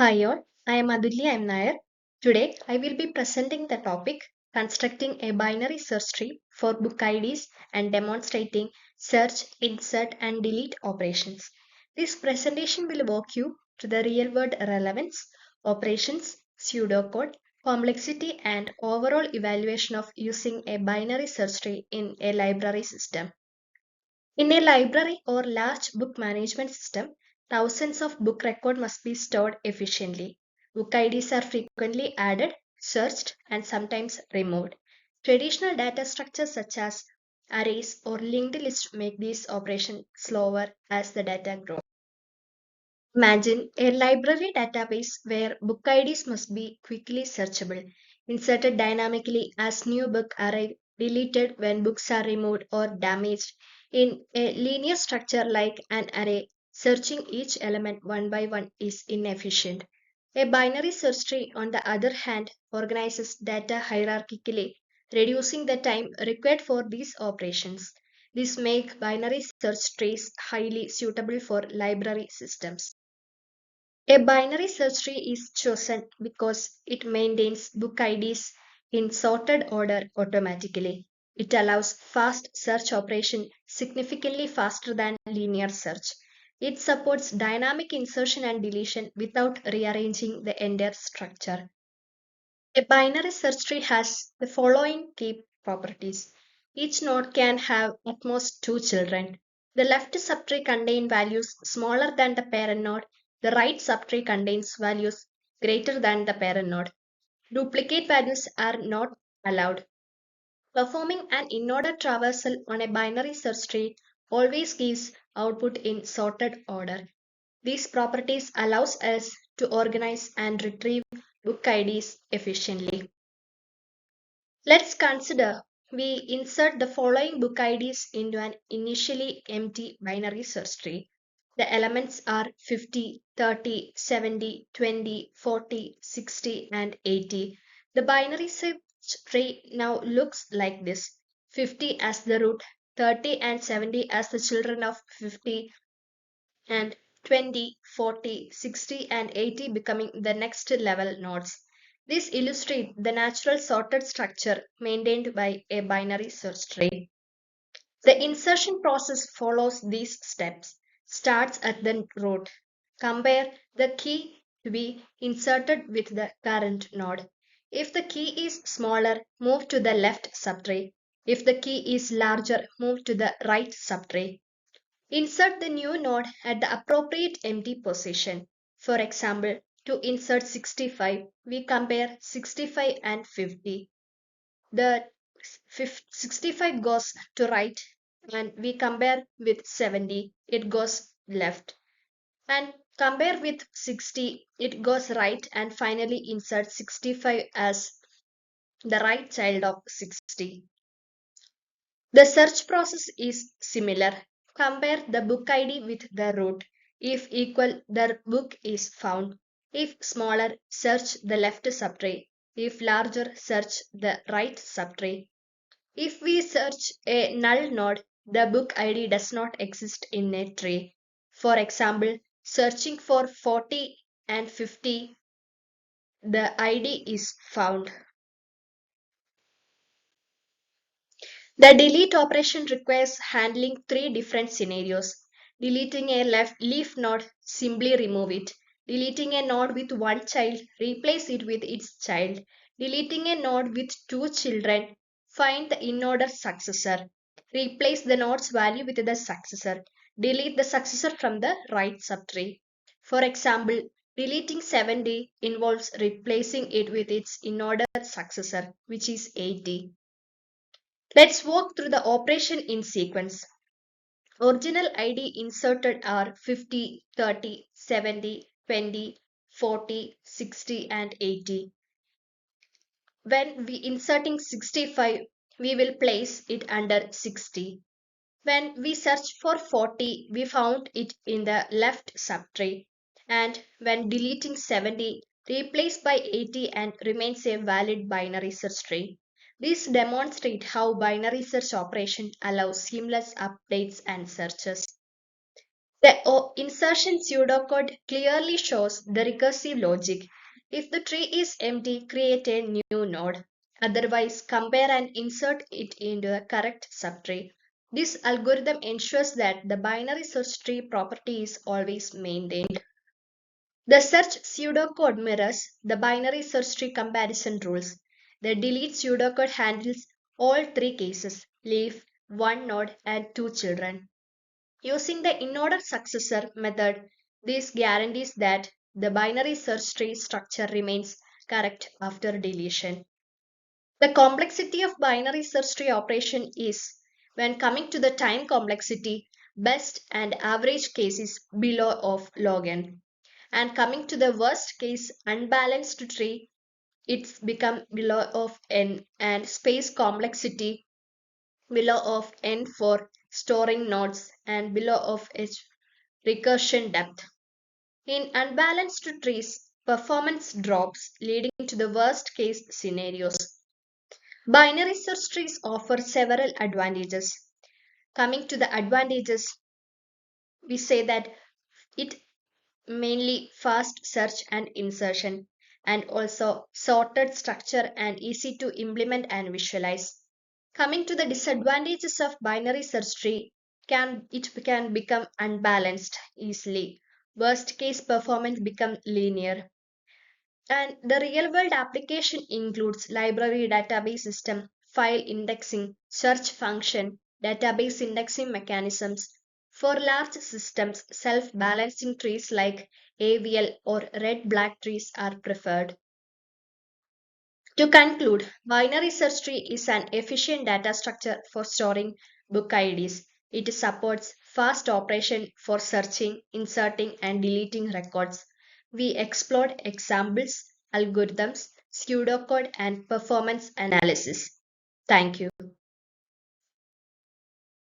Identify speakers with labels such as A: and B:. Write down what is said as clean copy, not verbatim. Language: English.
A: Hi all, I am Adulya M. Nair. Today I will be presenting the topic constructing a binary search tree for book IDs and demonstrating search, insert and delete operations. This presentation will walk you through the real world relevance, operations, pseudocode, complexity and overall evaluation of using a binary search tree in a library system. In a library or large book management system, thousands of book records must be stored efficiently. Book IDs are frequently added, searched, and sometimes removed. Traditional data structures such as arrays or linked lists make these operations slower as the data grows. Imagine a library database where book IDs must be quickly searchable, inserted dynamically as new book arrive, deleted when books are removed or damaged. In a linear structure like an array, searching each element one by one is inefficient. A binary search tree, on the other hand, organizes data hierarchically, reducing the time required for these operations. This makes binary search trees highly suitable for library systems. A binary search tree is chosen because it maintains book IDs in sorted order automatically. It allows fast search operation significantly faster than linear search. It supports dynamic insertion and deletion without rearranging the entire structure. A binary search tree has the following key properties. Each node can have at most two children. The left subtree contains values smaller than the parent node. The right subtree contains values greater than the parent node. Duplicate values are not allowed. Performing an in-order traversal on a binary search tree always gives output in sorted order. These properties allows us to organize and retrieve book IDs efficiently. Let's consider we insert the following book IDs into an initially empty binary search tree. The elements are 50, 30, 70, 20, 40, 60, and 80. The binary search tree now looks like this: 50 as the root, 30 and 70 as the children of 50, and 20, 40, 60, and 80 becoming the next level nodes. This illustrates the natural sorted structure maintained by a binary search tree. The insertion process follows these steps. Starts at the root. Compare the key to be inserted with the current node. If the key is smaller, move to the left subtree. If the key is larger, move to the right subtree. Insert the new node at the appropriate empty position. For example, to insert 65, we compare 65 and 50. The 65 goes to right and we compare with 70, it goes left. And compare with 60, it goes right, and finally insert 65 as the right child of 60. The search process is similar. Compare the book ID with the root. If equal, the book is found. If smaller, search the left subtree. If larger, search the right subtree. If we search a null node, the book ID does not exist in a tree. For example, searching for 40 and 50, the ID is found. The delete operation requires handling three different scenarios. Deleting a left leaf node, simply remove it. Deleting a node with one child, replace it with its child. Deleting a node with two children, find the in-order successor. Replace the node's value with the successor. Delete the successor from the right subtree. For example, deleting 70 involves replacing it with its in-order successor, which is 80. Let's walk through the operation in sequence. Original ID inserted are 50, 30, 70, 20, 40, 60, and 80. When we inserting 65, we will place it under 60. When we search for 40, we found it in the left subtree. And when deleting 70, replaced by 80 and remains a valid binary search tree. This demonstrates how binary search operation allows seamless updates and searches. The insertion pseudocode clearly shows the recursive logic. If the tree is empty, create a new node. Otherwise, compare and insert it into the correct subtree. This algorithm ensures that the binary search tree property is always maintained. The search pseudocode mirrors the binary search tree comparison rules. The delete pseudocode handles all three cases: leaf, one node, and two children. Using the in-order successor method, this guarantees that the binary search tree structure remains correct after deletion. The complexity of binary search tree operation is, when coming to the time complexity, best and average cases below of log n. And coming to the worst case unbalanced tree, it's become below of n, and space complexity below of n for storing nodes and below of h recursion depth. In unbalanced trees, performance drops, leading to the worst case scenarios. Binary search trees offer several advantages. Coming to the advantages, we say that it mainly fast search and insertion, and also sorted structure and easy to implement and visualize. Coming to the disadvantages of binary search tree, it can become unbalanced easily. Worst case performance become linear. And the real world application includes library database system, file indexing, search function, database indexing mechanisms. For large systems, self balancing trees like AVL or red black trees are preferred. To conclude, binary search tree is an efficient data structure for storing book IDs. It supports fast operation for searching, inserting, and deleting records. We explored examples, algorithms, pseudocode, and performance analysis. Thank you.